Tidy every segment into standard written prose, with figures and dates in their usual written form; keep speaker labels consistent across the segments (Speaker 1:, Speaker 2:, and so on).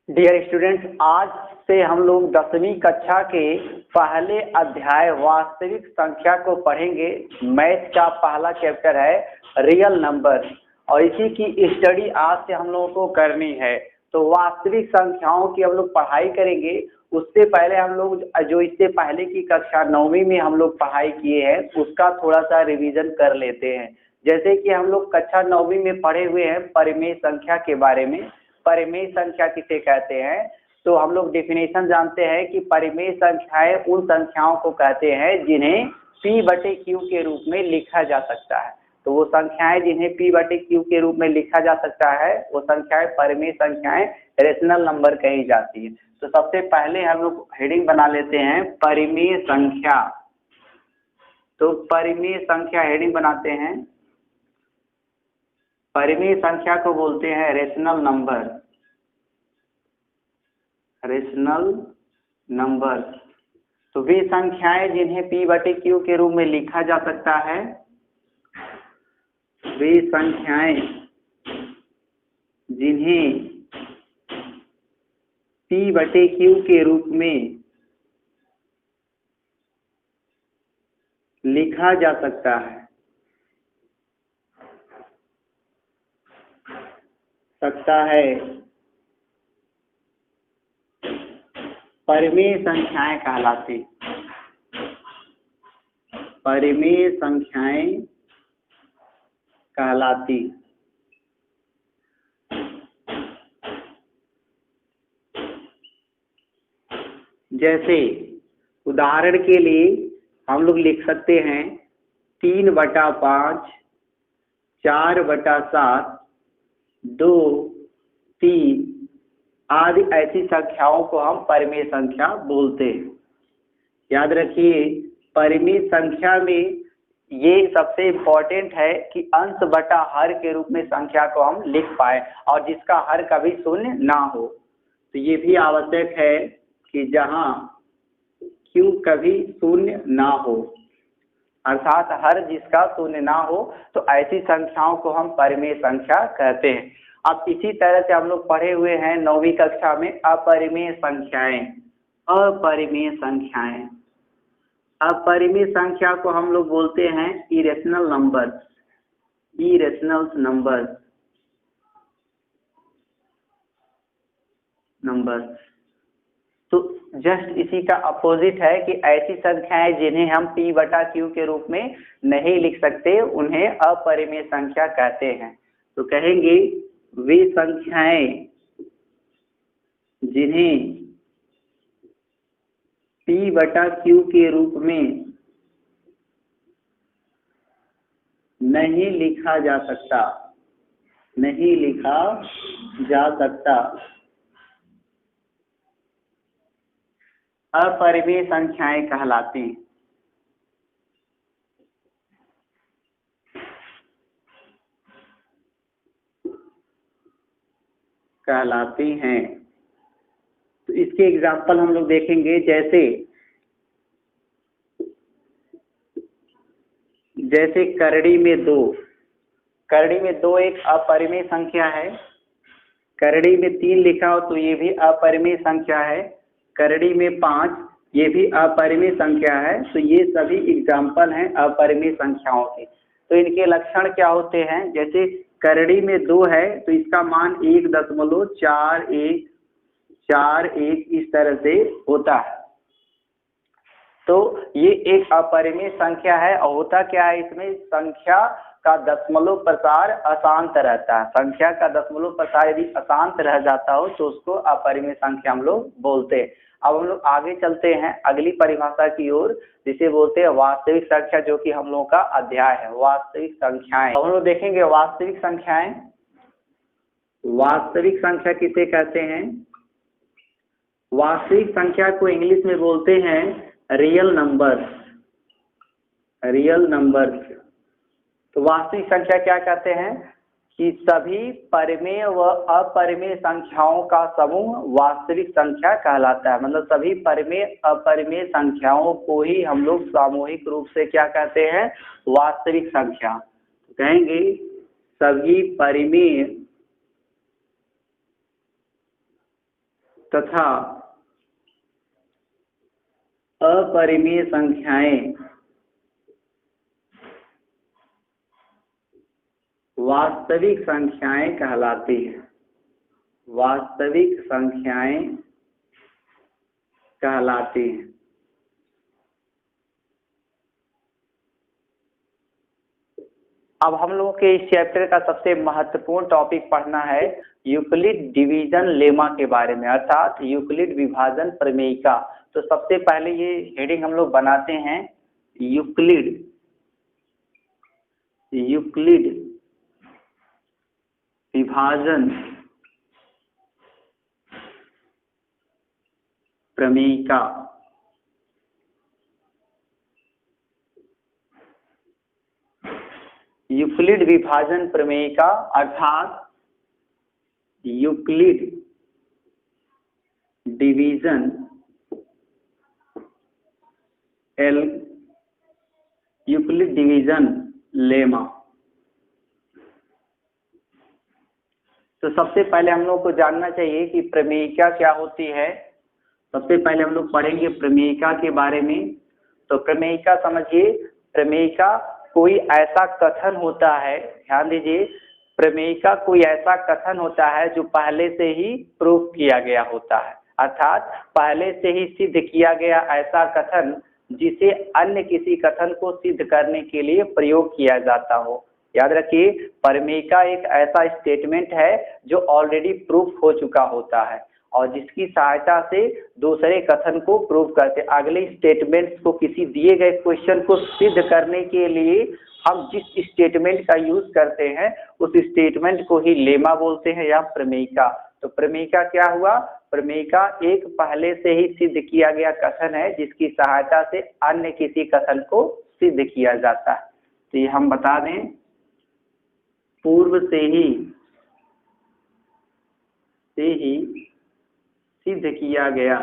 Speaker 1: Dear students, आज से हम लोग 10वीं कक्षा के पहले अध्याय वास्तविक संख्या को पढ़ेंगे। मैथ का पहला चैप्टर है रियल नंबर और इसी की स्टडी आज से हम लोगों को करनी है। तो वास्तविक संख्याओं की हम लोग पढ़ाई करेंगे। उससे पहले हम लोग जो इससे पहले की कक्षा 9वीं में हम लोग पढ़ाई किए हैं उसका थोड़ा सा रिवीजन कर लेते हैं। जैसे कि हम लोग कक्षा 9वीं में पढ़े हुए हैं परिमेय संख्या के बारे में। परिमेय संख्या किसे कहते हैं, तो हम लोग डेफिनेशन जानते हैं कि परिमेय संख्याएं उन संख्याओं को कहते हैं जिन्हें P/Q के रूप में लिखा जा सकता है। तो वो संख्याएं जिन्हें P/Q के रूप में लिखा जा सकता है वो संख्याएं परिमेय संख्याएं, रेशनल नंबर कही जाती है। तो सबसे पहले हम लोग हेडिंग बना लेते हैं परिमेय संख्या। तो परिमेय संख्या हेडिंग बनाते हैं। परिमेय संख्या को बोलते हैं रेशनल नंबर। रेशनल नंबर तो वे संख्याएं जिन्हें P/Q के रूप में लिखा जा सकता है, वे संख्याएं जिन्हें P/Q के रूप में लिखा जा सकता है परिमेय संख्याएं कहलाती। परिमेय संख्याएं कहलाती। जैसे उदाहरण के लिए हम लोग लिख सकते हैं 3/5, 4/7, 2, 3 आदि ऐसी संख्याओं को हम परिमेय संख्या बोलते हैं। याद रखिए, परिमेय संख्या में ये सबसे इम्पोर्टेंट है कि अंश बटा हर के रूप में संख्या को हम लिख पाए और जिसका हर कभी शून्य ना हो। तो ये भी आवश्यक है कि जहां Q कभी शून्य ना हो, अर्थात हर जिसका शून्य ना हो, तो ऐसी संख्याओं को हम परिमेय संख्या कहते हैं। अब इसी तरह से हम लोग पढ़े हुए हैं 9वीं कक्षा में अपरिमेय संख्याएं। अपरिमेय संख्याएं, अपरिमेय संख्या को हम लोग बोलते हैं इरेशनल नंबर। इरेशनल नंबर तो जस्ट इसी का अपोजिट है कि ऐसी संख्याएं जिन्हें हम P/Q के रूप में नहीं लिख सकते उन्हें अपरिमेय संख्या कहते हैं। तो कहेंगे वे संख्याएं जिन्हें P/Q के रूप में नहीं लिखा जा सकता, नहीं लिखा जा सकता, अपरिमेय संख्याएं कहलाती। कहलाती हैं। तो इसके एग्जाम्पल हम लोग देखेंगे। जैसे करड़ी में 2। करड़ी में 2 एक अपरिमेय संख्या है। करड़ी में 3 लिखा हो तो ये भी अपरिमेय संख्या है। करड़ी में 5 ये भी अपरिमेय संख्या है। तो ये सभी एग्जाम्पल हैं अपरिमेय संख्याओं के। तो इनके लक्षण क्या होते हैं? जैसे करड़ी में 2 है तो इसका मान 1.4141 इस तरह से होता है। तो ये एक अपरिमेय संख्या है और होता क्या है, इसमें संख्या का दशमलव प्रसार अशांत रहता है। संख्या का दशमलव प्रसार यदि अशांत रह जाता हो तो उसको अपरिमेय संख्या हम लोग बोलते हैं। अब हम लोग आगे चलते हैं अगली परिभाषा की ओर, जिसे बोलते हैं वास्तविक संख्या, जो कि हम लोगों का अध्याय है वास्तविक संख्याएं। हम लोग देखेंगे वास्तविक संख्याएं। वास्तविक संख्या किसे कहते हैं? वास्तविक संख्या को इंग्लिश में बोलते हैं रियल नंबर। Real number. तो वास्तविक संख्या क्या कहते हैं कि सभी परिमेय व अपरिमेय संख्याओं का समूह वास्तविक संख्या कहलाता है। मतलब सभी परिमेय अपरिमेय संख्याओं को ही हम लोग सामूहिक रूप से क्या कहते हैं? वास्तविक संख्या। तो कहेंगे सभी परिमेय तथा अपरिमेय संख्याएं वास्तविक संख्याएं कहलाती हैं। वास्तविक संख्याएं कहलाती हैं। अब हम लोगों के इस चैप्टर का सबसे महत्वपूर्ण टॉपिक पढ़ना है यूक्लिड डिवीजन लेमा के बारे में, अर्थात यूक्लिड विभाजन प्रमेयिका। तो सबसे पहले ये हेडिंग हम लोग बनाते हैं यूक्लिड विभाजन प्रमेयिका। यूक्लिड विभाजन प्रमेयिका अर्थात Euclid division Euclid division lemma. तो सबसे पहले हम लोग को जानना चाहिए कि प्रमेयिका क्या होती है। सबसे पहले हम लोग पढ़ेंगे प्रमेयिका के बारे में। तो प्रमेयिका समझिए, प्रमेयिका कोई ऐसा कथन होता है, ध्यान दीजिए, प्रमेयिका कोई ऐसा कथन होता है जो पहले से ही प्रूफ किया गया होता है, अर्थात पहले से ही सिद्ध किया गया ऐसा कथन जिसे अन्य किसी कथन को सिद्ध करने के लिए प्रयोग किया जाता हो। याद रखिए, प्रमेयिका एक ऐसा स्टेटमेंट है जो ऑलरेडी प्रूफ हो चुका होता है और जिसकी सहायता से दूसरे कथन को प्रूव करते। अगले स्टेटमेंट को, किसी दिए गए क्वेश्चन को सिद्ध करने के लिए हम जिस स्टेटमेंट का यूज करते हैं उस स्टेटमेंट को ही लेमा बोलते हैं या प्रमेयिका। तो प्रमेयिका क्या हुआ? प्रमेयिका एक पहले से ही सिद्ध किया गया कथन है जिसकी सहायता से अन्य किसी कथन को सिद्ध किया जाता है। तो ये हम बता दें, पूर्व से ही सिद्ध किया गया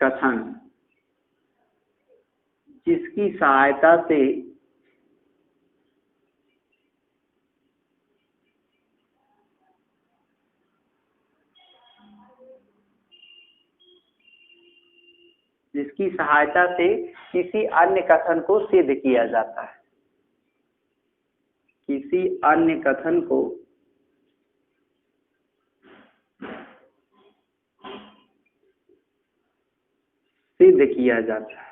Speaker 1: कथन जिसकी सहायता से किसी अन्य कथन को सिद्ध किया जाता है। किसी अन्य कथन को सिद्ध किया जाता है।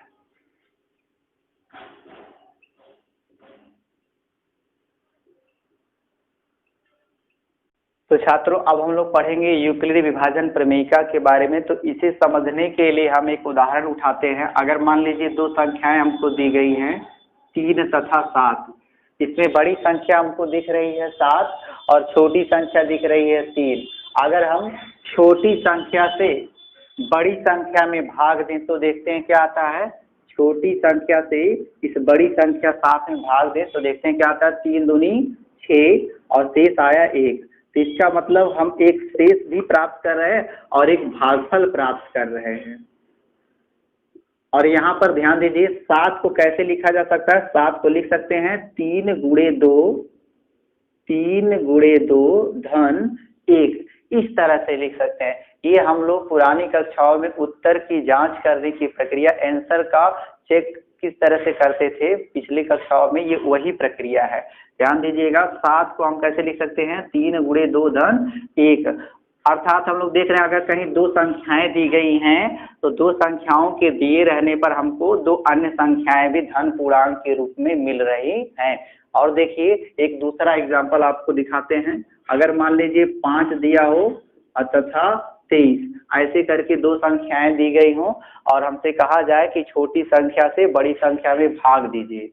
Speaker 1: तो छात्रों, अब हम लोग पढ़ेंगे यूक्लिड विभाजन प्रमेयिका के बारे में। तो इसे समझने के लिए हम एक उदाहरण उठाते हैं। अगर मान लीजिए दो संख्याएं हमको दी गई हैं 3 तथा 7। इसमें बड़ी संख्या हमको दिख रही है 7 और छोटी संख्या दिख रही है 3। अगर हम छोटी संख्या से बड़ी संख्या में भाग दें तो देखते हैं क्या आता है। छोटी संख्या से इस बड़ी संख्या 7 में भाग दें तो देखते हैं क्या आता है। 3 दूनी 6 और शेष आया 1। तो इसका मतलब हम एक शेष भी प्राप्त कर रहे हैं और एक भागफल प्राप्त कर रहे हैं। और यहाँ पर ध्यान दीजिए, 7 को कैसे लिखा जा सकता है। 7 को लिख सकते हैं 3 गुणे 2 धन 1, इस तरह से लिख सकते हैं। ये हम लोग पुरानी कक्षाओं में उत्तर की जांच करने की प्रक्रिया, आंसर का चेक किस तरह से करते थे पिछली कक्षाओं में, ये वही प्रक्रिया है। ध्यान दीजिएगा, 7 को हम कैसे लिख सकते हैं। 3 गुणे 2 धन 1, अर्थात हम लोग देख रहे हैं अगर कहीं दो संख्याएं दी गई हैं तो दो संख्याओं के दिए रहने पर हमको दो अन्य संख्याएं भी धन पूर्णांक के रूप में मिल रही हैं। और देखिए, एक दूसरा एग्जांपल आपको दिखाते हैं। अगर मान लीजिए 5 दिया हो तथा 23, ऐसे करके दो संख्याएं दी गई हों और हमसे कहा जाए कि छोटी संख्या से बड़ी संख्या में भाग दीजिए।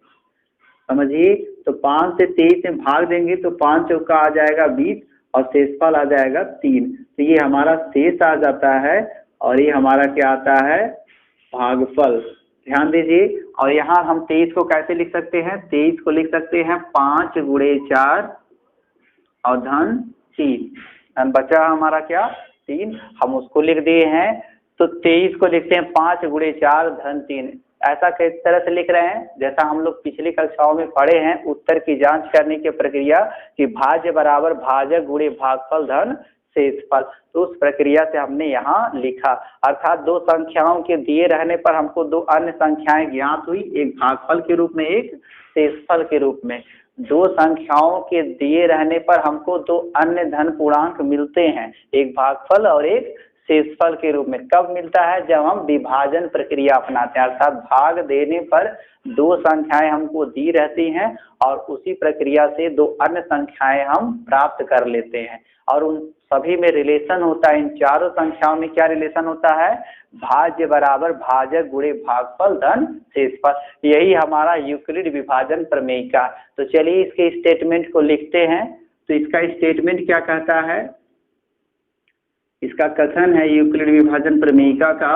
Speaker 1: समझिए, तो 5 से 23 में भाग देंगे तो 5 चौका आ जाएगा 20 और शेषफल आ जाएगा 3। तो ये हमारा शेष आ जाता है और ये हमारा क्या आता है, भागफल। ध्यान दीजिए, और यहाँ हम 23 को कैसे लिख सकते हैं। 23 को लिख सकते हैं 5 गुणे 4 और धन 3। धन बचा हमारा क्या, 3, हम उसको लिख दिए हैं। तो 23 को लिखते हैं 5 गुणे 4 धन 3। ऐसा किस तरह से लिख रहे हैं, जैसा हम लोग पिछली कक्षाओं में पढ़े हैं उत्तर की जांच करने की प्रक्रिया कि भाज्य बराबर भाजक गुणे भागफल धन शेषफल, तो उस प्रक्रिया से हमने यहाँ लिखा। अर्थात दो संख्याओं के दिए रहने पर हमको दो अन्य संख्याएं ज्ञात हुई, एक भागफल के रूप में एक शेषफल के रूप में। दो संख्याओं के दिए रहने पर हमको दो अन्य धन पूर्णांक मिलते हैं, एक भागफल और एक शेषफल के रूप में। कब मिलता है, जब हम विभाजन प्रक्रिया अपनाते हैं, अर्थात भाग देने पर दो संख्याएं हमको दी रहती हैं और उसी प्रक्रिया से दो अन्य संख्याएं हम प्राप्त कर लेते हैं और उन सभी में रिलेशन होता है। इन चारों संख्याओं में क्या रिलेशन होता है, भाज्य बराबर भाजक गुणे भागफल धन शेषफल। यही हमारा यूक्लिड विभाजन प्रमेय का। तो चलिए इसके स्टेटमेंट को लिखते हैं। तो इसका स्टेटमेंट क्या कहता है, इसका कथन है यूक्लिड विभाजन प्रमेयिका का,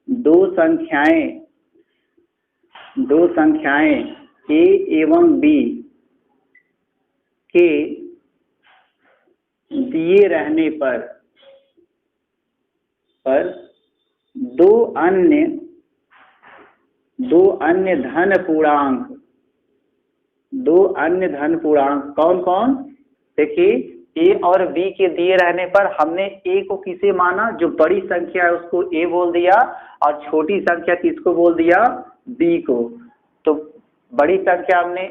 Speaker 1: दो संख्याएं a एवं b के दिए रहने पर दो अन्य धन पूर्णांक कौन कौन, देखिए ए और बी के दिए रहने पर हमने ए को किसे माना, जो बड़ी संख्या है उसको ए बोल दिया और छोटी संख्या किसको बोल दिया, बी को। तो बड़ी संख्या हमने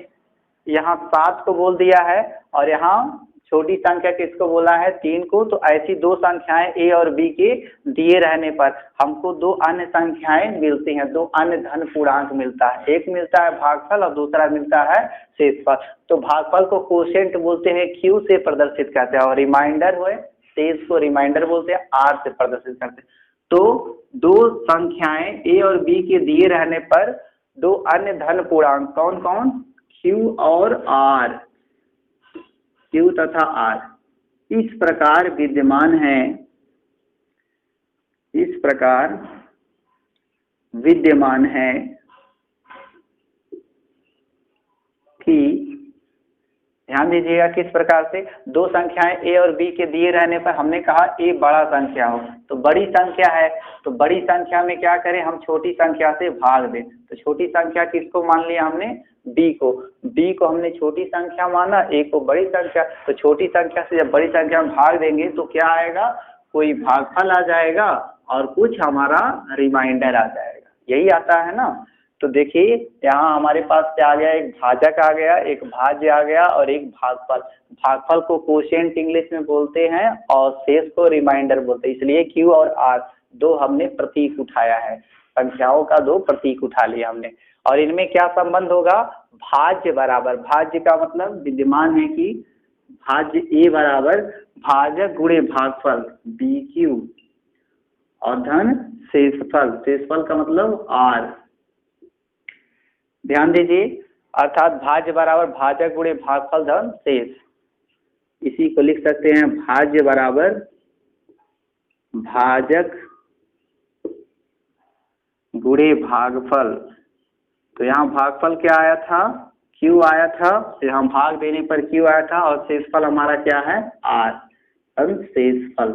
Speaker 1: यहाँ 7 को बोल दिया है और यहाँ छोटी संख्या किसको बोला है, 3 को। तो ऐसी दो संख्याएं ए और बी के दिए रहने पर हमको दो अन्य संख्याएं मिलती हैं, दो अन्य धन पूर्णांक मिलता है। एक मिलता है भागफल और दूसरा मिलता है शेषफल। तो भागफल को कोशेंट बोलते हैं, क्यू से प्रदर्शित करते हैं, और रिमाइंडर हुए शेष को रिमाइंडर बोलते हैं, आर से प्रदर्शित करते हैं। तो दो संख्याएं ए और बी के दिए रहने पर दो अन्य धन पूर्णांक कौन कौन, क्यू और आर, क्यू तथा आर इस प्रकार विद्यमान है कि, ध्यान दीजिएगा किस प्रकार से, दो संख्याएं ए और बी के दिए रहने पर हमने कहा ए बड़ा संख्या हो, तो बड़ी संख्या है, तो बड़ी संख्या में क्या करें, हम छोटी संख्या से भाग दें। तो छोटी संख्या किसको मान लिया हमने, बी को। बी को हमने छोटी संख्या माना, ए को बड़ी संख्या। तो छोटी संख्या से जब बड़ी संख्या में भाग देंगे तो क्या आएगा, कोई भागफल आ जाएगा और कुछ हमारा रिमाइंडर आ जाएगा, यही आता है ना। तो देखिए यहाँ हमारे पास क्या आ गया, एक भाजक आ गया, एक भाज्य आ गया और एक भागफल। भागफल को कोशेंट इंग्लिश में बोलते हैं और शेष को रिमाइंडर बोलते हैं, इसलिए क्यू और आर दो हमने प्रतीक उठाया है, संख्याओं का दो प्रतीक उठा लिया हमने। और इनमें क्या संबंध होगा, भाज्य बराबर, भाज्य का मतलब विद्यमान है कि भाज्य ए बराबर भाजक गुणे भागफल बी क्यू और धन शेषफल, शेषफल का मतलब आर। ध्यान दीजिए, अर्थात भाज्य बराबर भाजक गुणे भागफल धन शेष, इसी को लिख सकते हैं भाज्य बराबर भाजक गुणे भागफल। तो यहाँ भागफल क्या आया था, क्यू आया था, तो यहाँ भाग देने पर क्यू आया था और शेषफल हमारा क्या है, आर, शेषफल।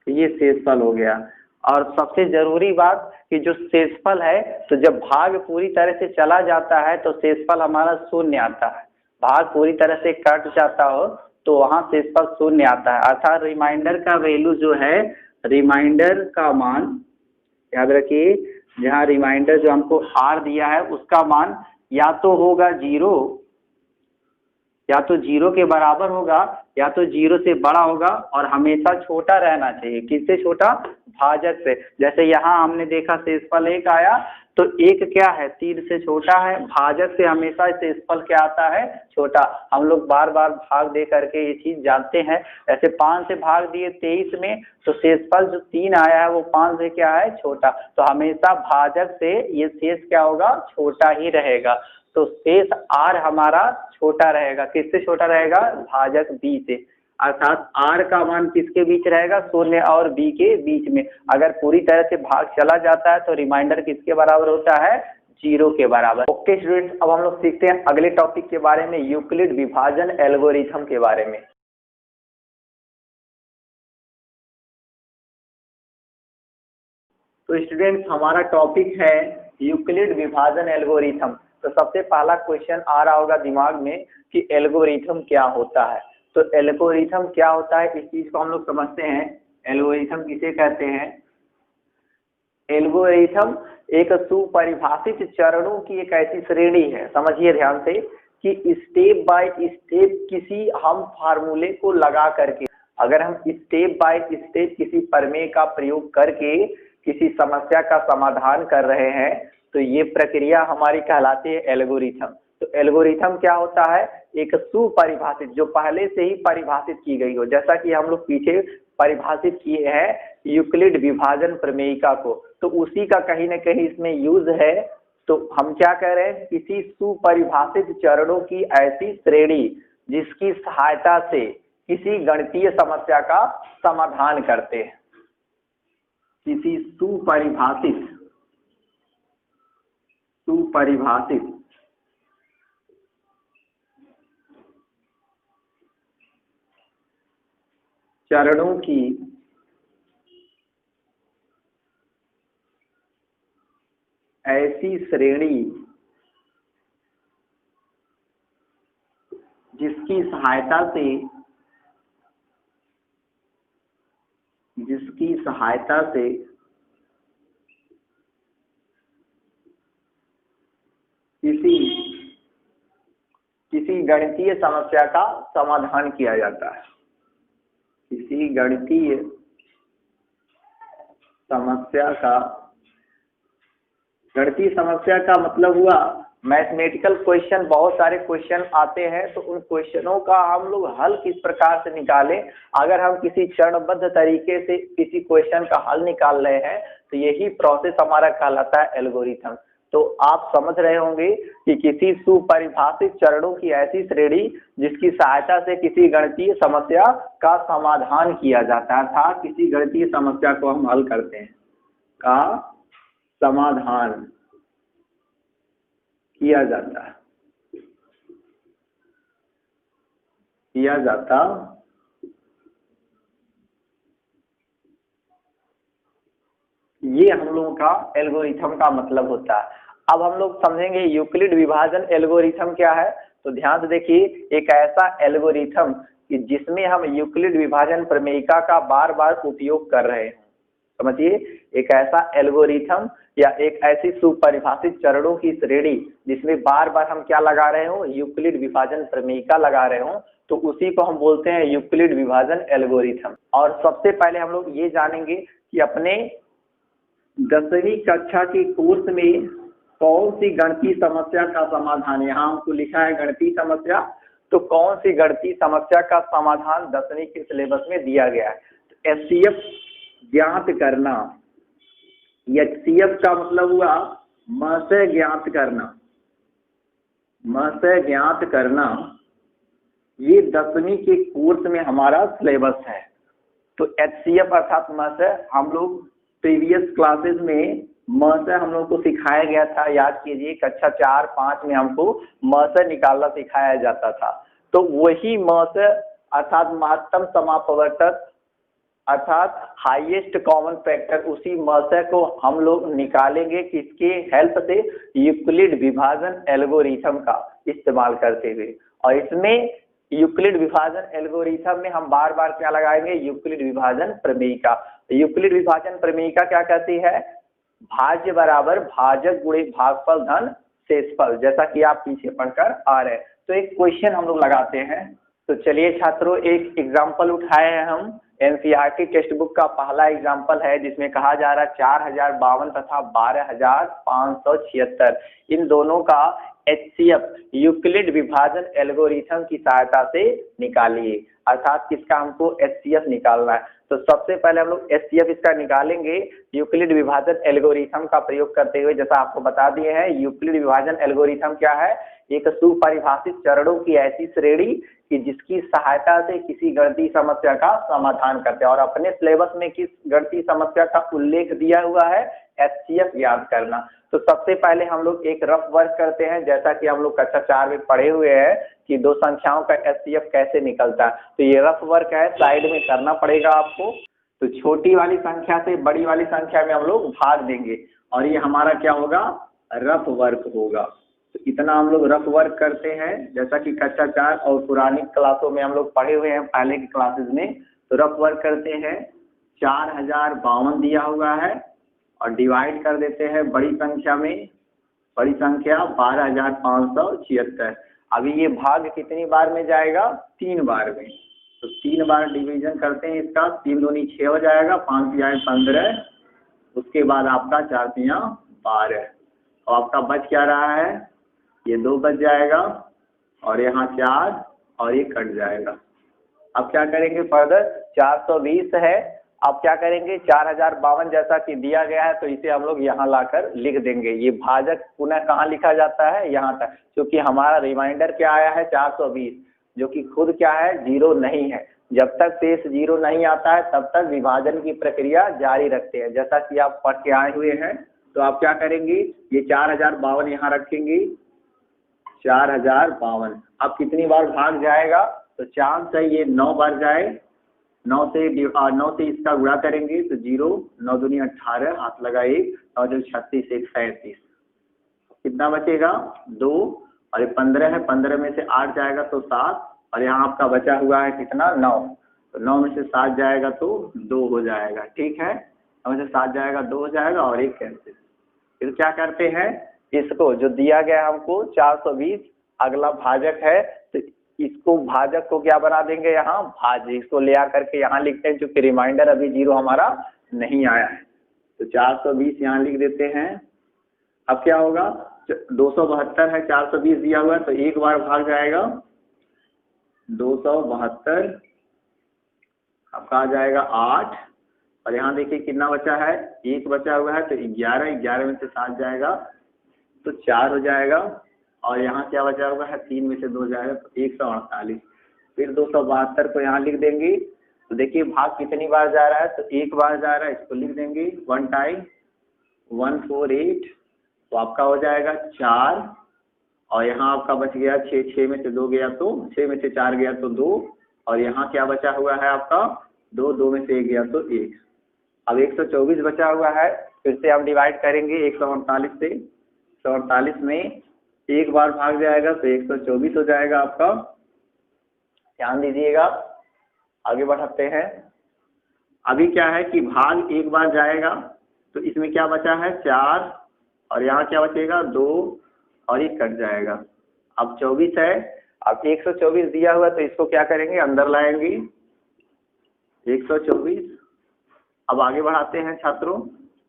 Speaker 1: तो ये शेषफल हो गया। और सबसे जरूरी बात कि जो शेषफल है, तो जब भाग पूरी तरह से चला जाता है तो शेषफल हमारा शून्य आता है। भाग पूरी तरह से कट जाता हो तो वहां शेषफल शून्य आता है। अर्थात रिमाइंडर का वैल्यू जो है, रिमाइंडर का मान याद रखिए, जहाँ रिमाइंडर जो हमको आर दिया है उसका मान या तो होगा 0, या तो 0 के बराबर होगा, या तो 0 से बड़ा होगा और हमेशा छोटा रहना चाहिए। किससे छोटा, भाजक से। जैसे यहाँ हमने देखा शेषफल 1 आया, तो 1 क्या है, 3 से छोटा है। भाजक से हमेशा शेषफल क्या आता है, छोटा। हम लोग बार बार भाग दे करके ये चीज जानते हैं। ऐसे 5 से भाग दिए 23 में, तो शेषफल जो 3 आया है वो 5 से क्या है, छोटा। तो हमेशा भाजक से ये शेष क्या होगा, छोटा ही रहेगा। तो शेष आर हमारा छोटा रहेगा, किससे छोटा रहेगा, भाजक बी से। अर्थात आर का मान किसके बीच रहेगा, शून्य और बी के बीच में। अगर पूरी तरह से भाग चला जाता है तो रिमाइंडर किसके बराबर होता है, 0 के बराबर। ओके स्टूडेंट्स, अब हम लोग सीखते हैं अगले टॉपिक के बारे में, यूक्लिड विभाजन एल्गोरिथम के बारे में। तो स्टूडेंट्स हमारा टॉपिक है यूक्लिड विभाजन एल्गोरिथम। तो सबसे पहला क्वेश्चन आ रहा होगा दिमाग में कि एल्गोरिथम क्या होता है। तो एल्गोरिथम क्या होता है, इस चीज को हम लोग समझते हैं। एल्गोरिथम किसे कहते हैं? एल्गोरिथम एक सुपरिभाषित चरणों की एक ऐसी श्रेणी है, समझिए ध्यान से, कि स्टेप बाय स्टेप किसी हम फार्मूले को लगा करके, अगर हम स्टेप बाय स्टेप किसी प्रमेय का प्रयोग करके किसी समस्या का समाधान कर रहे हैं तो ये प्रक्रिया हमारी कहलाती है एल्गोरिथम। तो एल्गोरिथम क्या होता है? एक सुपरिभाषित, जो पहले से ही परिभाषित की गई हो, जैसा कि हम लोग पीछे परिभाषित किए हैं यूक्लिड विभाजन प्रमेयिका को, तो उसी का कहीं ना कहीं इसमें यूज है। तो हम क्या कह रहे हैं? किसी सुपरिभाषित चरणों की ऐसी श्रेणी जिसकी सहायता से किसी गणितीय समस्या का समाधान करते हैं। किसी सुपरिभाषित चरणों की ऐसी श्रेणी जिसकी सहायता से किसी गणितीय समस्या का समाधान किया जाता है। किसी गणितीय समस्या का मतलब हुआ मैथमेटिकल क्वेश्चन, बहुत सारे क्वेश्चन आते हैं, तो उन क्वेश्चनों का हम लोग हल किस प्रकार से निकालें। अगर हम किसी चरणबद्ध तरीके से किसी क्वेश्चन का हल निकाल रहे हैं तो यही प्रोसेस हमारा कहलाता है एल्गोरिथम। तो आप समझ रहे होंगे कि किसी सुपरिभाषित चरणों की ऐसी श्रेणी जिसकी सहायता से किसी गणितीय समस्या का समाधान किया जाता था, किसी गणितीय समस्या को हम हल करते हैं, का समाधान किया जाता, ये हम लोगों का एल्गोरिथम का मतलब होता है। अब हम लोग समझेंगे यूक्लिड विभाजन एल्गोरिथम क्या है। तो ध्यान से देखिए, एक ऐसा एल्गोरिथम कि जिसमें हम यूक्लिड विभाजन प्रमेयिका का बार बार उपयोग कर रहे हैं। समझिए, एक ऐसा एल्गोरिथम या एक ऐसी सुपरिभाषित चरणों की श्रेणी जिसमें बार बार हम क्या लगा रहे हो? यूक्लिड विभाजन प्रमेयिका लगा रहे हो, तो उसी को हम बोलते हैं यूक्लिड विभाजन एल्गोरिथम। और सबसे पहले हम लोग ये जानेंगे कि अपने 10वीं कक्षा के कोर्स में कौन सी गणितीय समस्या का समाधान, यहाँ हमको लिखा है गणितीय समस्या, तो कौन सी गणितीय समस्या का समाधान 10वीं के सिलेबस में दिया गया है। तो एचसीएफ ज्ञात करना, एचसीएफ का मतलब हुआ महसे ज्ञात करना, ये 10वीं के कोर्स में हमारा सिलेबस है। तो एचसीएफ अर्थात महसे हम लोग प्रीवियस क्लासेस में महसे हम लोग को सिखाया गया था, याद कीजिए कक्षा 4-5 में हमको महसे निकालना सिखाया जाता था। तो वही महसे अर्थात महत्तम समापवर्तक अर्थात हाईएस्ट कॉमन फैक्टर, उसी महसे को हम लोग निकालेंगे किसके हेल्प से? यूक्लिड विभाजन एल्गोरिथम का इस्तेमाल करते हुए। और इसमें यूक्लिड विभाजन एल्गोरिथम में हम बार बार क्या लगाएंगे? यूक्लिड विभाजन प्रमेयिका। यूक्लिड विभाजन प्रमेयिका क्या कहती है? भाज्य बराबर भाजक गुणे भागफल धन शेषफल, जैसा कि आप पीछे पढ़कर आ रहे हैं। तो एक क्वेश्चन हम लोग लगाते हैं। तो चलिए छात्रों, एक एग्जाम्पल उठाए हैं हम, एनसीईआरटी टेक्स्ट बुक का पहला एग्जाम्पल है, जिसमें कहा जा रहा है 4052 तथा 12576 इन दोनों का एचसीएफ यूक्लिड विभाजन एल्गोरिथम की सहायता से निकालिए। अर्थात किसका हमको एचसीएफ निकालना है। तो सबसे पहले हम लोग एचसीएफ इसका निकालेंगे यूक्लिड विभाजन एल्गोरिथम का प्रयोग करते हुए। जैसा आपको बता दिए हैं, यूक्लिड विभाजन एल्गोरिथम क्या है? एक सुपरिभाषित चरणों की ऐसी श्रेणी कि जिसकी सहायता से किसी गणितीय समस्या का समाधान करते हैं। और अपने सिलेबस में किस गणितीय समस्या का उल्लेख दिया हुआ है? एचसीएफ याद करना। तो सबसे पहले हम लोग एक रफ वर्क करते हैं, जैसा कि हम लोग कक्षा 4 में पढ़े हुए हैं कि दो संख्याओं का एचसीएफ कैसे निकलता है। तो ये रफ वर्क है, साइड में करना पड़ेगा आपको। तो छोटी वाली संख्या से बड़ी वाली संख्या में हम लोग भाग देंगे और ये हमारा क्या होगा, रफ वर्क होगा। तो इतना हम लोग रफ वर्क करते हैं, जैसा कि कक्षा 4 और पुरानी क्लासों में हम लोग पढ़े हुए हैं पहले की क्लासेस में। तो रफ वर्क करते हैं, 4052 दिया हुआ है और डिवाइड कर देते हैं बड़ी संख्या में, बड़ी संख्या 12576। अभी ये भाग कितनी बार में जाएगा, 3 बार में। तो 3 बार डिवीजन करते हैं इसका, 3 दूनी 6 हो जाएगा, 5 जाए 15, उसके बाद आपका 4 तिया 12 और आपका बच क्या रहा है, ये 2 बच जाएगा और यहाँ 4 और ये कट जाएगा। अब क्या करेंगे फर्दर, 420 है, अब क्या करेंगे 4052 जैसा कि दिया गया है तो इसे हम लोग यहाँ लाकर लिख देंगे। ये भाजक पुनः कहाँ लिखा जाता है, यहाँ तक, क्योंकि हमारा रिमाइंडर क्या आया है 420, जो कि खुद क्या है, 0 नहीं है। जब तक शेष 0 नहीं आता है तब तक विभाजन की प्रक्रिया जारी रखते हैं, जैसा कि आप पढ़ के आए हुए हैं। तो आप क्या करेंगे, ये 4052 यहाँ रखेंगे, 4052 अब कितनी बार भाग जाएगा, तो चांद से ये 9 बार जाए, 9 से इसका गुणा करेंगे तो 0, 9 दूनी 18, हाथ लगाए, 9 दूनी 36, 1 37, कितना बचेगा 2 और ये 15 है, 15 में से 8 जाएगा तो 7 और यहाँ आपका बचा हुआ है कितना 9, तो 9 में से 7 जाएगा तो 2 हो जाएगा, ठीक है, 9 में से 7 जाएगा 2 हो जाएगा और एक कैंसिल। फिर क्या करते हैं, इसको जो दिया गया हमको 420 अगला भाजक है, तो इसको भाजक को क्या बना देंगे, यहाँ भाज्य, इसको ले आकर के यहाँ लिखते हैं, क्योंकि रिमाइंडर अभी 0 हमारा नहीं आया है। तो 420 यहाँ लिख देते हैं। अब क्या होगा, 272 है, 420 दिया हुआ है तो एक बार भाग जाएगा, 272 आपका आ जाएगा 8 और यहाँ देखिए कितना बचा है, 1 बचा हुआ है तो 11, 11 में से 7 जाएगा तो 4 हो जाएगा और यहाँ क्या बचा हुआ है, 3 में से 2 जाएगा तो 148। फिर 272 को यहाँ लिख देंगे, तो देखिए भाग कितनी बार जा रहा है, तो 1 बार जा रहा है, इसको लिख देंगे 1 टाइम 148, तो आपका हो जाएगा 4 और यहाँ आपका बच गया 6, 6 में से 2 गया तो 6 में से 4 गया तो 2 और यहाँ क्या बचा हुआ है आपका 2, 2 में से 1 गया तो 1। अब 124 बचा हुआ है, फिर से हम डिवाइड करेंगे 148 से, 148 में एक बार भाग जाएगा तो 124 हो जाएगा आपका, ध्यान दीजिएगा। आगे बढ़ाते हैं, अभी क्या है कि भाग एक बार जाएगा तो इसमें क्या बचा है 4 और यहाँ क्या बचेगा 2 और ये कट जाएगा। अब 24 है, अब 124 दिया हुआ तो इसको क्या करेंगे, अंदर लाएंगे 124। अब आगे बढ़ाते हैं छात्रों,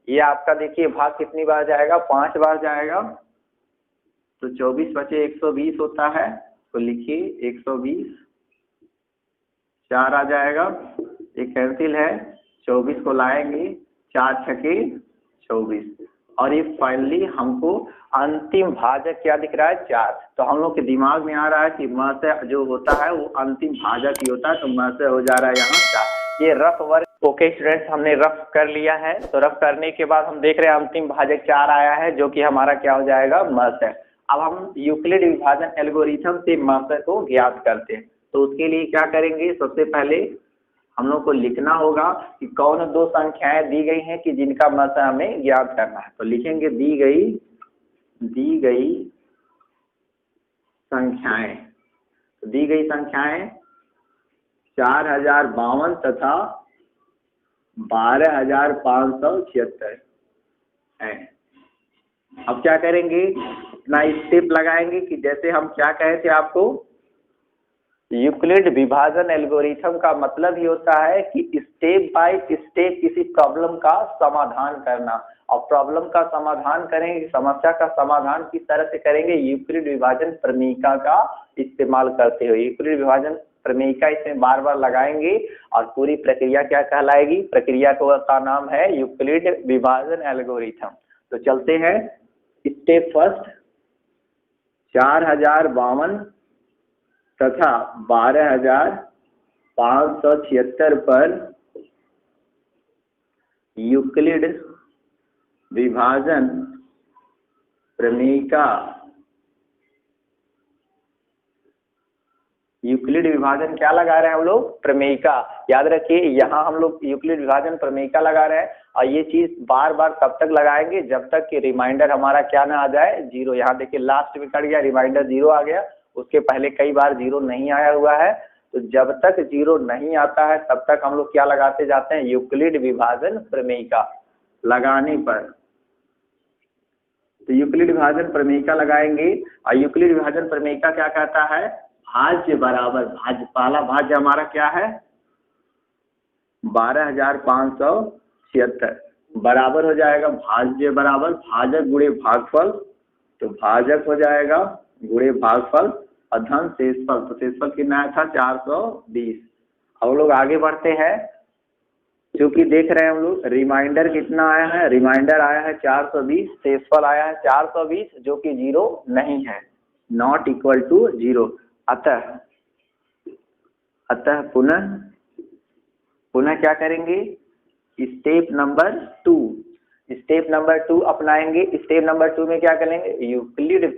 Speaker 1: ये आपका देखिए भाग कितनी बार जाएगा, 5 बार जाएगा, तो 24 बचे 120 होता है, तो लिखिए 120, 4 आ जाएगा, एक कैंसिल है, 24 को लाएंगे, 4 छके 24 और ये फाइनली हमको अंतिम भाजक क्या दिख रहा है 4। तो हम लोग के दिमाग में आ रहा है कि म से जो होता है वो अंतिम भाजक ही होता है, तो म से हो जा रहा है यहाँ 4। ये रफ वर्क, ओके स्टूडेंट्स, हमने रफ कर लिया है। तो रफ करने के बाद हम देख रहे हैं अंतिम भाजक 4 आया है, जो कि हमारा क्या हो जाएगा म से। अब हम यूक्लिड विभाजन एल्गोरिथम से म से को ज्ञात करते हैं। तो उसके लिए क्या करेंगे, सबसे पहले हम लोग को लिखना होगा कि कौन 2 संख्याएं दी गई हैं कि जिनका मतलब हमें ज्ञात करना है। तो लिखेंगे दी गई संख्याएं, तो दी गई संख्याएं 4052 तथा 12576 है। अब क्या करेंगे, इतना स्टेप लगाएंगे कि जैसे हम क्या कहे थे आपको, यूक्लिड विभाजन एल्गोरिथम का मतलब ही होता है कि स्टेप बाय स्टेप किसी प्रॉब्लम का समाधान करना। और प्रॉब्लम का समाधान करेंगे, समस्या का समाधान किस तरह से करेंगे, यूक्लिड विभाजन प्रमेयिका का इस्तेमाल करते हुए। यूक्लिड विभाजन प्रमेयिका इसमें बार बार लगाएंगे और पूरी प्रक्रिया क्या कहलाएगी, प्रक्रिया का नाम है यूक्लिड विभाजन एल्गोरिथम। तो चलते हैं स्टेप फर्स्ट, 4052 तथा 12576 पर यूक्लिड विभाजन प्रमेयिका यूक्लिड विभाजन क्या लगा रहे हैं हम लोग, प्रमेयिका। याद रखिए यहाँ हम लोग यूक्लिड विभाजन प्रमेयिका लगा रहे हैं, और ये चीज बार बार तब तक लगाएंगे जब तक कि रिमाइंडर हमारा क्या ना आ जाए, 0। यहाँ देखिए लास्ट में कट गया, रिमाइंडर 0 आ गया, उसके पहले कई बार 0 नहीं आया हुआ है। तो जब तक 0 नहीं आता है तब तक हम लोग क्या लगाते जाते हैं, यूक्लिड विभाजन प्रमेयिका लगाने पर। तो यूक्लिड विभाजन प्रमेयिका लगाएंगे, और यूक्लिड विभाजन प्रमेयिका क्या कहता है, भाज्य बराबर भाज्य, पहला भाज्य हमारा क्या है 12,576 बराबर हो जाएगा भाज्य बराबर भाजक गुणे भागफल, तो भाजक हो जाएगा गुणे भागफल और धन शेषफल। तो शेषफल कितना था 420। अब लोग आगे बढ़ते हैं, क्योंकि देख रहे हैं हम लोग रिमाइंडर कितना आया है, रिमाइंडर आया है 420, शेषफल आया है 420 जो कि 0 नहीं है, नॉट इक्वल टू 0। अतः पुनः क्या करेंगे, स्टेप नंबर 2 अपनाएंगे। स्टेप नंबर 2 में क्या करेंगे,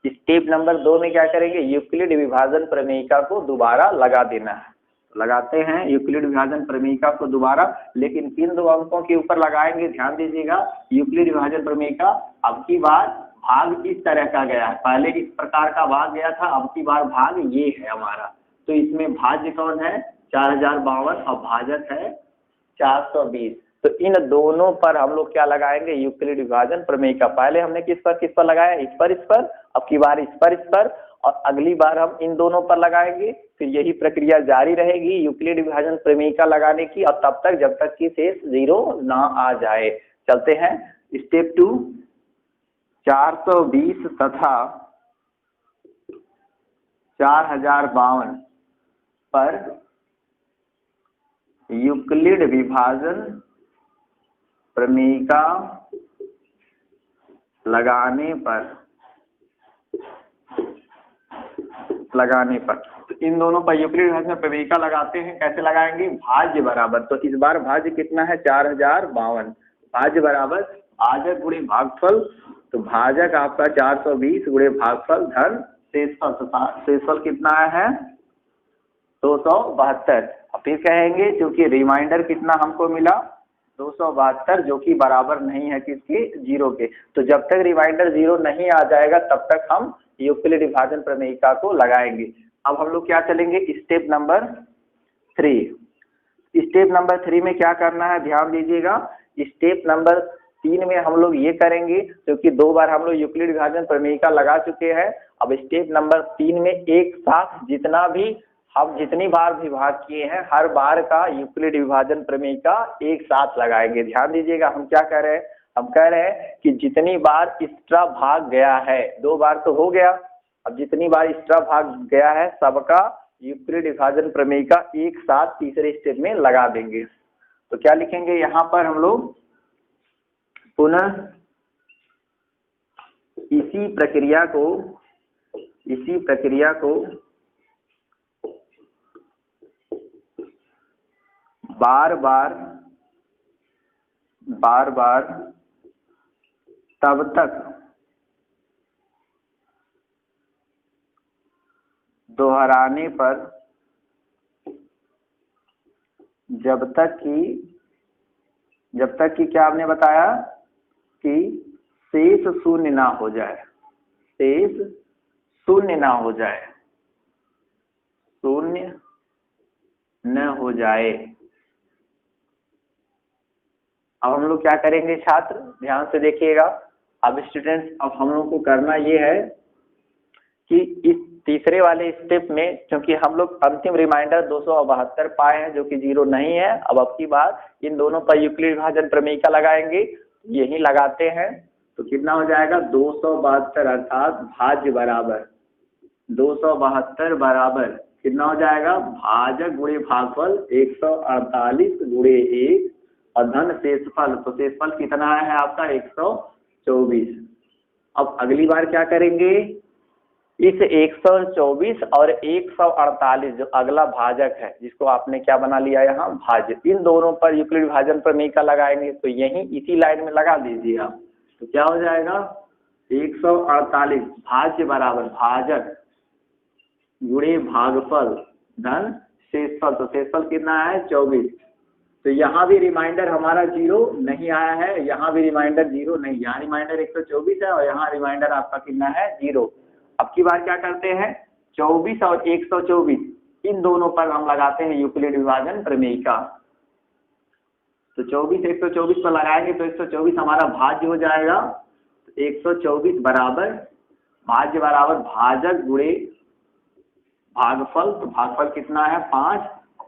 Speaker 1: स्टेप नंबर 2 में क्या करेंगे, यूक्लिड विभाजन प्रमेयिका को दोबारा लगा देना है। लगाते हैं यूक्लिड विभाजन प्रमेयिका को दोबारा, लेकिन किन 2 अंकों के ऊपर लगाएंगे, ध्यान दीजिएगा। यूक्लिड विभाजन प्रमेयिका अब की बार भाग इस तरह का गया है, पहले इस प्रकार का भाग गया था, अब की बार भाग ये है हमारा। तो इसमें भाज्य कौन है 4052 और भाजक है 420। तो इन दोनों पर हम लोग क्या लगाएंगे, यूक्लिड विभाजन प्रमेयिका। पहले हमने किस पर लगाया, इस पर, अब की बार इस पर, और अगली बार हम इन दोनों पर लगाएंगे। फिर यही प्रक्रिया जारी रहेगी यूक्लिड विभाजन प्रमेयिका लगाने की, और तब तक जब तक कि शेष 0 ना आ जाए। चलते हैं स्टेप 2, 420 तथा 4052 पर यूक्लिड विभाजन प्रमेयिका लगाने पर इन दोनों पर यूक्लिड विभाजन प्रमेयिका लगाते हैं। कैसे लगाएंगे, भाज्य बराबर, तो इस बार भाज्य कितना है 4052, भाज्य बराबर भाजक गुणे भागफल, तो भाजक आपका 420 गुणे भागफल धन शेषफल। तो शेषफल कितना है 272। और फिर कहेंगे क्योंकि रिमाइंडर कितना हमको मिला 272, जो कि बराबर नहीं है किसके, 0 के। तो जब तक रिमाइंडर 0 नहीं आ जाएगा तब तक हम यूक्लिड विभाजन प्रमेयिका को लगाएंगे। अब हम लोग क्या चलेंगे, स्टेप नंबर 3। स्टेप नंबर 3 में क्या करना है, ध्यान दीजिएगा। स्टेप नंबर 3 में हम लोग ये करेंगे, क्योंकि 2 बार हम लोग यूक्लिड विभाजन प्रमेयिका लगा चुके हैं। अब स्टेप नंबर 3 में एक साथ जितनी बार विभाग किए हैं हर बार का यूक्लिड विभाजन प्रमेयिका एक साथ लगाएंगे। ध्यान दीजिएगा, हम क्या कर रहे हैं, हम कह रहे हैं कि जितनी बार एक्स्ट्रा भाग गया है, 2 बार तो हो गया, अब जितनी बार एक्स्ट्रा भाग गया है सबका यूक्लिड विभाजन प्रमेयिका एक साथ तीसरे स्टेप में लगा देंगे। तो क्या लिखेंगे यहाँ पर हम लोग, पुनः इसी प्रक्रिया को बार बार तब तक दोहराने पर जब तक कि क्या आपने बताया कि शेष शून्य ना हो जाए, शून्य न हो जाए। अब हम लोग क्या करेंगे छात्र, ध्यान से देखिएगा। अब स्टूडेंट्स, अब हम लोग को करना ये है कि इस तीसरे वाले स्टेप में, क्योंकि हम लोग अंतिम रिमाइंडर 272 पाए हैं जो कि 0 नहीं है, अब की बार इन दोनों पर यूक्लिड विभाजन प्रमेयिका लगाएंगे। यही लगाते हैं तो कितना हो जाएगा 272, अर्थात भाज्य बराबर 272 बराबर कितना हो जाएगा, भाजक गुणे भागफल 148 गुणे 1 और धन शेषफल। तो शेषफल कितना है आपका 124। अब अगली बार क्या करेंगे, इस 124 और 148 जो अगला भाजक है, जिसको आपने क्या बना लिया यहाँ भाज्य, इन दोनों पर यूक्लिड विभाजन प्रमेयिका लगाएंगे। तो यही इसी लाइन में लगा दीजिए आप। तो क्या हो जाएगा 148 भाज्य बराबर भाजक गुणे भागफल धन शेषफल। तो शेषफल कितना है 24। तो यहाँ भी रिमाइंडर हमारा 0 नहीं आया है, यहाँ भी रिमाइंडर 0 नहीं, यहाँ रिमाइंडर 124 है और यहाँ रिमाइंडर आपका कितना है 0। अब की बार क्या करते हैं 24 और 124 इन दोनों पर हम लगाते हैं यूक्लिड विभाजन प्रमेय का। तो 24 124 पर लगाएंगे तो 124 हमारा भाज्य हो जाएगा। 124 बराबर भाज्य बराबर भाजक गुणे भागफल। तो भागफल कितना है 5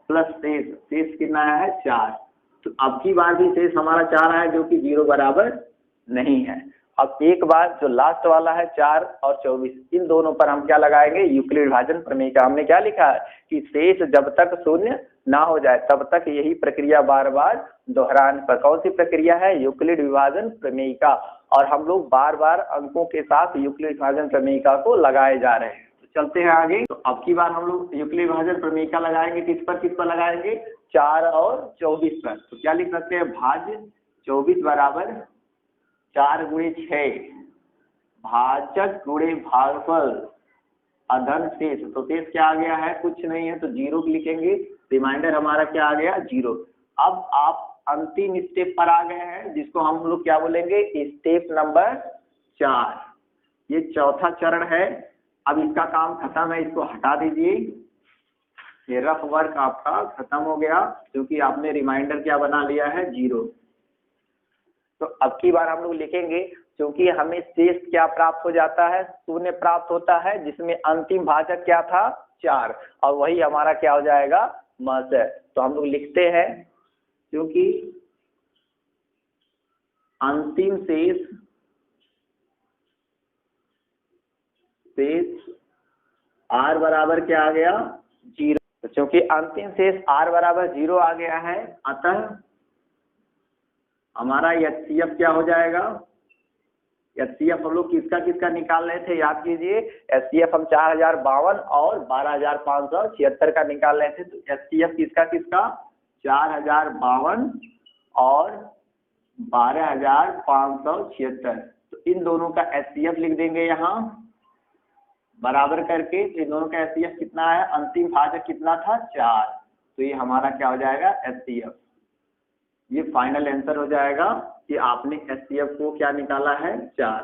Speaker 1: प्लस शेष, शेष कितना है 4। तो अब की बार भी शेष हमारा 4 है जो कि 0 बराबर नहीं है। अब एक बार जो लास्ट वाला है 4 और 24 इन दोनों पर हम क्या लगाएंगे यूक्लिड विभाजन प्रमेय का। हमने क्या लिखा है कि शेष जब तक शून्य ना हो जाए तब तक यही प्रक्रिया बार बार दोहराने पर। कौन सी प्रक्रिया है यूक्लिड विभाजन प्रमेय का। और हम लोग बार बार अंकों के साथ यूक्लिड विभाजन प्रमेय का को लगाए जा रहे हैं। तो चलते हैं आगे। तो अब की बार हम लोग यूक्लिड विभाजन प्रमेय का लगाएंगे किस पर लगाएंगे 4 और 24 पर। तो क्या लिख सकते हैं भाज्य 24 बराबर 4 गुणे 6 भाजक गुणे भागफल अधन शेष। तो शेष क्या आ गया है कुछ नहीं है तो 0 लिखेंगे। रिमाइंडर हमारा क्या आ गया 0। अब आप अंतिम स्टेप पर आ गए हैं जिसको हम लोग क्या बोलेंगे स्टेप नंबर 4। ये चौथा चरण है। अब इसका काम खत्म है, इसको हटा दीजिए। ये रफ वर्क आपका खत्म हो गया क्योंकि आपने रिमाइंडर क्या बना लिया है 0। तो अब की बार हम लोग लिखेंगे क्योंकि हमें शेष क्या प्राप्त हो जाता है शून्य प्राप्त होता है जिसमें अंतिम भाजक क्या था 4 और वही हमारा क्या हो जाएगा महत्व। तो हम लोग लिखते हैं क्योंकि अंतिम शेष r बराबर क्या आ गया 0। तो क्योंकि अंतिम शेष r बराबर 0 आ गया है अतः हमारा HCF क्या हो जाएगा। HCF हम लोग किसका निकाल रहे थे याद कीजिए। HCF हम 4052 और 12576 का निकाल रहे थे। तो HCF किसका 4052 और 12576। तो इन दोनों का HCF लिख देंगे यहाँ बराबर करके। तो इन दोनों का HCF कितना है अंतिम भाजक कितना था 4। तो ये हमारा क्या हो जाएगा HCF। ये फाइनल आंसर हो जाएगा कि आपने HCF को क्या निकाला है 4।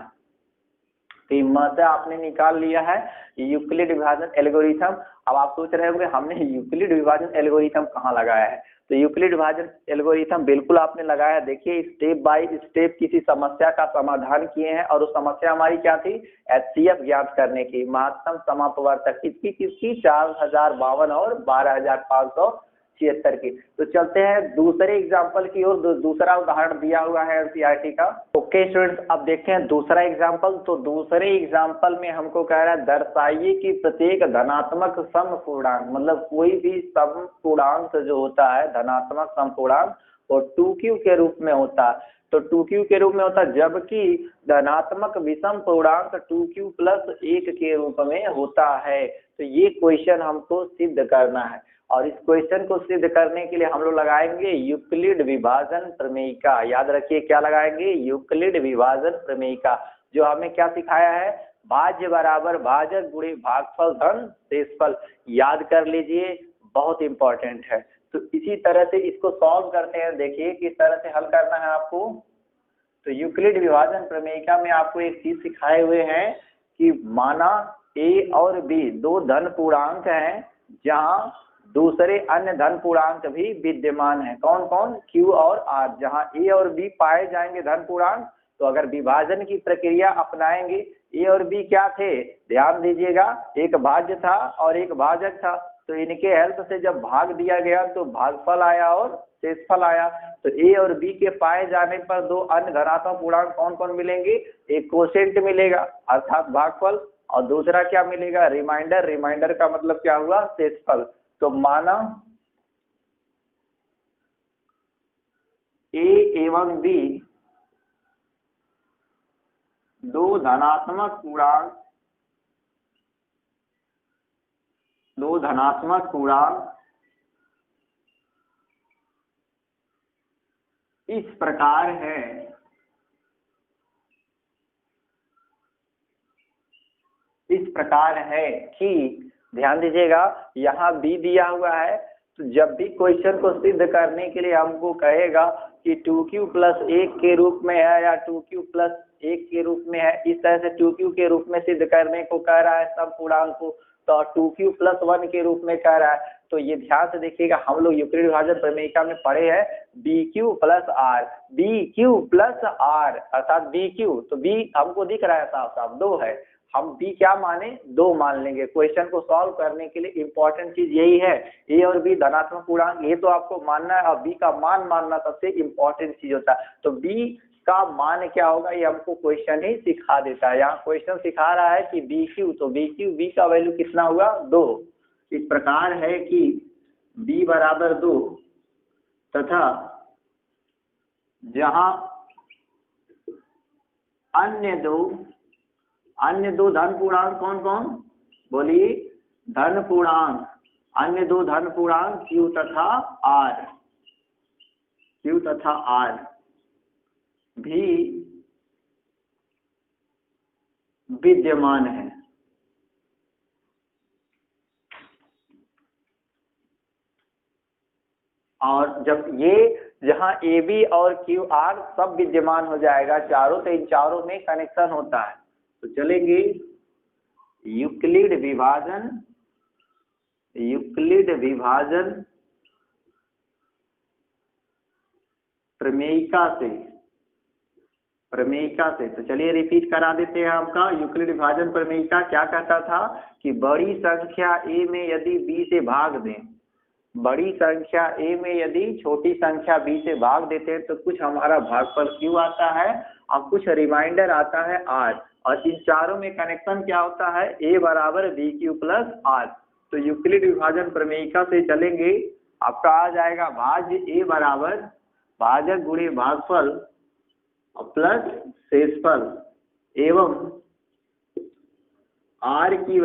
Speaker 1: तो हिम्मत आपने निकाल लिया है यूक्लिड विभाजन एल्गोरिथम। अब आप सोच रहे होंगे हमने यूक्लिड विभाजन एल्गोरिथम कहाँ लगाया है। तो यूक्लिड विभाजन एल्गोरिथम बिल्कुल आपने लगाया। देखिए स्टेप बाय स्टेप किसी समस्या का समाधान किए हैं और उस समस्या हमारी क्या थी HCF ज्ञात करने की महत्तम समापवर्तक किसकी 4052 और 12576 की। तो चलते हैं दूसरे एग्जाम्पल की ओर। दूसरा उदाहरण दिया हुआ है NCERT का। ओके स्टूडेंट्स अब देखते हैं दूसरा एग्जाम्पल। तो दूसरे एग्जाम्पल में हमको कह रहा है दर्शाइए कि प्रत्येक धनात्मक समपूर्णांक मतलब कोई भी समपूर्णांक जो होता है धनात्मक समपूर्णांक वो 2q के रूप में होता है। तो 2q के रूप में होता है जबकि धनात्मक विषम पूर्णांक 2q प्लस 1 के रूप में होता है। तो ये क्वेश्चन हमको सिद्ध करना है और इस क्वेश्चन को सिद्ध करने के लिए हम लोग लगाएंगे यूक्लिड विभाजन प्रमेय का। याद रखिए क्या लगाएंगे यूक्लिड विभाजन प्रमेय का जो हमें क्या सिखाया है भाज्य बराबर भाजक गुणे भागफल धन शेषफल। याद कर लीजिए बहुत इंपॉर्टेंट है। तो इसी तरह से इसको सॉल्व करते हैं। देखिए किस तरह से हल करना है आपको। तो यूक्लिड विभाजन प्रमेयिका में आपको एक चीज सिखाए हुए हैं कि माना a और b दो धन पूर्णांक हैं जहां दूसरे अन्य धन पूर्णांक भी विद्यमान है। कौन कौन q और r। जहां a और b पाए जाएंगे धन पूर्णांक तो अगर विभाजन की प्रक्रिया अपनाएंगे a और b क्या थे ध्यान दीजिएगा एक भाज्य था और एक भाजक था। तो इनके हेल्प से जब भाग दिया गया तो भागफल आया और शेषफल आया। तो a और b के पाए जाने पर दो अन्य धनात्मक पूर्णांक कौन कौन मिलेंगे एक कोशेंट मिलेगा अर्थात भागफल और दूसरा क्या मिलेगा रिमाइंडर। रिमाइंडर का मतलब क्या हुआ शेषफल। तो माना a एवं b दो धनात्मक पूर्णांक इस प्रकार है कि ध्यान दीजिएगा, यहाँ बी दिया हुआ है, तो जब भी क्वेश्चन को सिद्ध करने के लिए हमको कहेगा कि 2q + 1 के रूप में है या 2q + 1 के रूप में है, इस तरह से 2q के रूप में सिद्ध करने को कह रहा है सब पूर्णांक को, तो 2q + 1 के रूप में कह रहा है। तो ये ध्यान से देखिएगा, हम लोग यूक्लिड विभाजन प्रमेयिका में पढ़े हैं BQ + R, BQ + R अर्थात BQ, तो B हमको दिख रहा है साफ साफ 2 है, हम B क्या माने 2 मान लेंगे। क्वेश्चन को सॉल्व करने के लिए इंपॉर्टेंट चीज यही है, A और B धनात्मक पूर्णांक ये तो आपको मानना है, और B का मान मानना सबसे इंपॉर्टेंट चीज होता है। तो B का मान क्या होगा ये हमको क्वेश्चन ही सिखा देता है। यहाँ क्वेश्चन सिखा रहा है कि BQ, तो B का वैल्यू कितना हुआ 2। इस प्रकार है कि B = 2 तथा जहां अन्य दो धन पूर्णांक कौन कौन बोलिए, धन पूर्णांक, अन्य 2 धन पूर्णांक Q तथा R भी विद्यमान है। और जब ये जहां AB और QR सब विद्यमान हो जाएगा चारों, तो इन चारों में कनेक्शन होता है। तो चलेंगे यूक्लिड विभाजन प्रमेयिका से। तो चलिए रिपीट करा देते हैं आपका। यूक्लिड विभाजन प्रमेयिका क्या कहता था कि बड़ी संख्या A में यदि B से भाग दें, बड़ी संख्या A में यदि छोटी संख्या B से भाग देते हैं, तो कुछ हमारा भागफल Q आता है और कुछ रिमाइंडर आता है R, और इन चारों में कनेक्शन क्या होता है A = BQ + R। तो यूक्लिड विभाजन प्रमेयिका से चलेंगे, आपका आ जाएगा भाज्य A = भाजक गुणे भागफल प्लस शेषफल एवं R की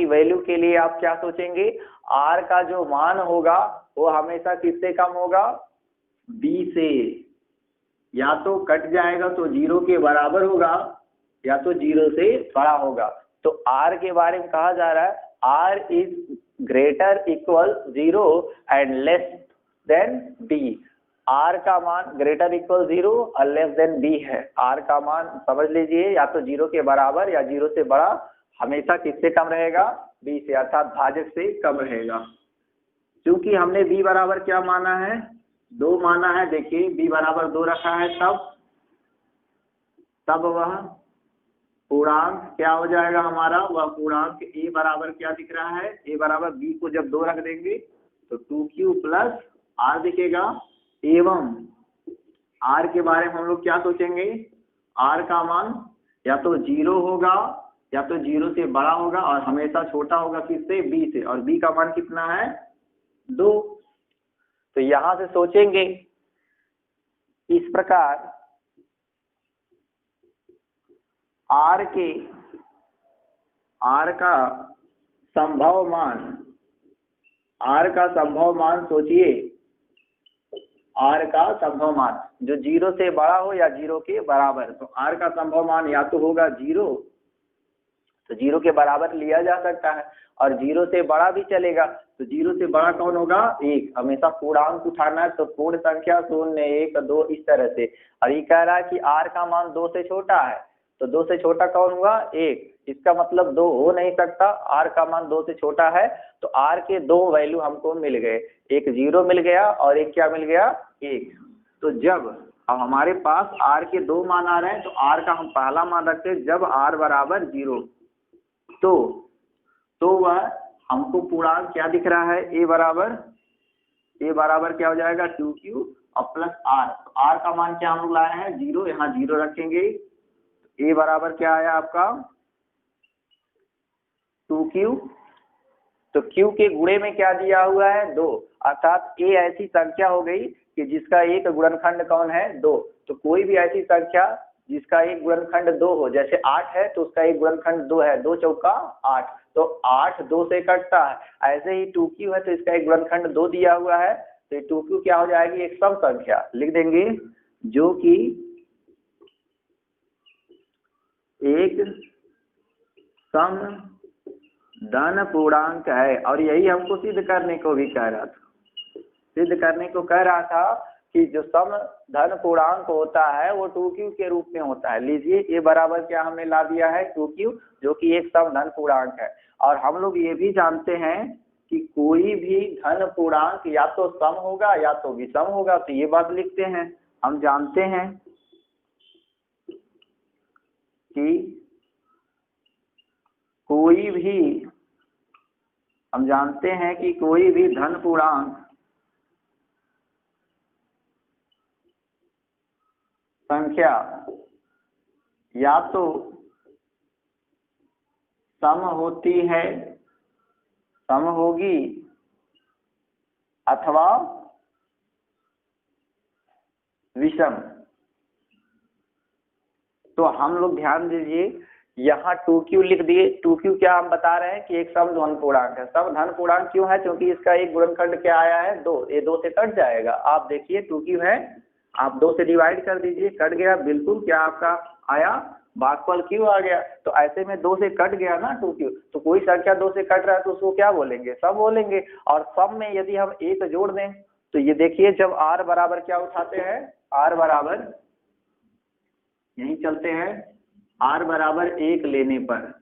Speaker 1: वैल्यू के लिए आप क्या सोचेंगे, R का जो मान होगा वो हमेशा किससे कम होगा, B से, या तो कट जाएगा तो 0 के बराबर होगा या तो 0 से बड़ा होगा। तो R के बारे में कहा जा रहा है R is greater equal 0 and less than B। R का मान greater equal 0 और less than B है। R का मान समझ लीजिए या तो 0 के बराबर या 0 से बड़ा, हमेशा किससे कम रहेगा, B से, अर्थात भाजक से कम रहेगा। क्योंकि हमने B बराबर क्या माना है 2 माना है, देखिए B = 2 रखा है, तब वह पूर्णांक क्या हो जाएगा हमारा, वह पूर्णांक A बराबर क्या दिख रहा है, A = B को जब 2 रख देंगे तो 2Q + R दिखेगा। एवं R के बारे में हम लोग क्या सोचेंगे, R का मान या तो 0 होगा या तो 0 से बड़ा होगा और हमेशा छोटा होगा किससे, B से, और B का मान कितना है 2। तो यहां से सोचेंगे इस प्रकार R का संभव मान सोचिए, R का संभव मान जो 0 से बड़ा हो या 0 के बराबर, तो R का संभव मान या तो होगा 0, तो 0 के बराबर लिया जा सकता है, और 0 से बड़ा भी चलेगा। तो 0 से बड़ा कौन होगा 1, हमेशा पूर्णांक उठाना है, तो पूर्ण संख्या 0, 1, 2 इस तरह से। और ये कह रहा है कि R का मान 2 से छोटा है, तो 2 से छोटा कौन हुआ 1, इसका मतलब 2 हो नहीं सकता, R का मान 2 से छोटा है। तो R के 2 वैल्यू हमको मिल गए, एक 0 मिल गया और एक क्या मिल गया 1। तो जब अब हमारे पास R के 2 मान आ रहे हैं, तो R का हम पहला मान रखते हैं, जब R = 0 तो वह हमको पूर्णांक क्या दिख रहा है, A बराबर क्या हो जाएगा 2Q और प्लस R। तो R का मान क्या हम लोग लाए हैं 0, यहाँ 0 रखेंगे। A बराबर क्या आया आपका 2Q, तो Q के गुणे में क्या दिया हुआ है 2, अर्थात A ऐसी संख्या हो गई कि जिसका एक गुणनखंड कौन है 2। तो कोई भी ऐसी संख्या जिसका एक गुणनखंड 2 हो, जैसे 8 है तो उसका एक गुणनखंड 2 है, 2 चौका 8, तो 8 2 से कटता है। ऐसे ही 2Q है तो इसका एक गुणनखंड 2 दिया हुआ है, तो ये 2Q क्या हो जाएगी एक सम संख्या लिख देंगे, जो कि एक सम धन पूर्णांक है, और यही हमको सिद्ध करने को भी कह रहा था, सिद्ध करने को कह रहा था कि जो सम धन पूर्णांक होता है वो 2q के रूप में होता है। लीजिए ये बराबर क्या हमने ला दिया है 2q, जो कि एक सम धन पूर्णांक है। और हम लोग ये भी जानते हैं कि कोई भी धन पूर्णांक या तो सम होगा या तो विषम होगा, तो ये बात लिखते हैं। हम जानते हैं कि कोई भी धन पूर्णांक संख्या या तो सम होती है, सम होगी, अथवा विषम। तो हम लोग ध्यान दीजिए, यहाँ 2q लिख दिए। 2q क्या हम बता रहे हैं कि एक सम धन पूर्णांक है। सम धन पूर्णांक क्यों है? क्योंकि इसका एक गुणनखंड क्या आया है 2, ये 2 से कट जाएगा। आप देखिए 2q है, आप 2 से डिवाइड कर दीजिए, कट गया बिल्कुल। क्या आपका आया? भागफल q आ गया। तो ऐसे में 2 से कट गया ना 2q, तो कोई संख्या 2 से कट रहा है तो उसको क्या बोलेंगे? सम बोलेंगे। और सम में यदि हम 1 जोड़ दें तो ये देखिए, जब r बराबर क्या उठाते हैं, r बराबर यहीं चलते हैं, r बराबर 1 लेने पर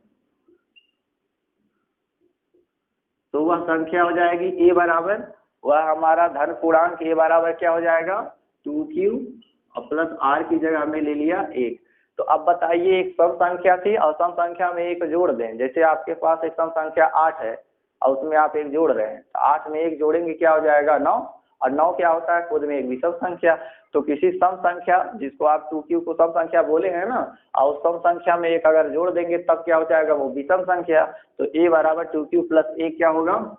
Speaker 1: तो वह संख्या हो जाएगी a बराबर, वह हमारा धन पूर्णांक a बराबर क्या हो जाएगा 2q, और प्लस r की जगह हमने ले लिया 1। तो अब बताइए, एक सम संख्या थी और सम संख्या में 1 जोड़ दें। जैसे आपके पास एक सम संख्या 8 है और उसमें आप 1 जोड़ रहे हैं, तो 8 में 1 जोड़ेंगे क्या हो जाएगा 9, और 9 क्या होता है खुद में एक विषम संख्या। तो किसी सम संख्या जिसको आप 2q को सम संख्या बोले हैं ना, और उस सम संख्या में 1 अगर जोड़ देंगे तब क्या हो जाएगा, वो विषम संख्या। तो a बराबर 2q प्लस 1 क्या होगा,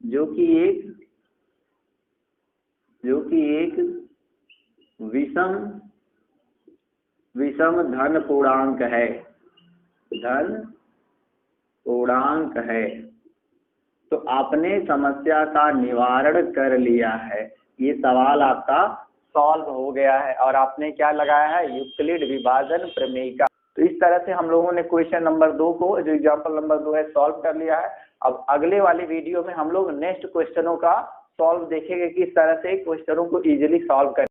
Speaker 1: जो कि एक विषम धन पूर्णांक है, धन पूर्णांक है। तो आपने समस्या का निवारण कर लिया है, ये सवाल आपका सॉल्व हो गया है। और आपने क्या लगाया है, यूक्लिड विभाजन प्रमेय का। तो इस तरह से हम लोगों ने क्वेश्चन नंबर 2 को, जो एग्जाम्पल नंबर 2 है, सॉल्व कर लिया है। अब अगले वाली वीडियो में हम लोग नेक्स्ट क्वेश्चनों का सॉल्व देखेंगे, किस तरह से क्वेश्चनों को इजीली सॉल्व कर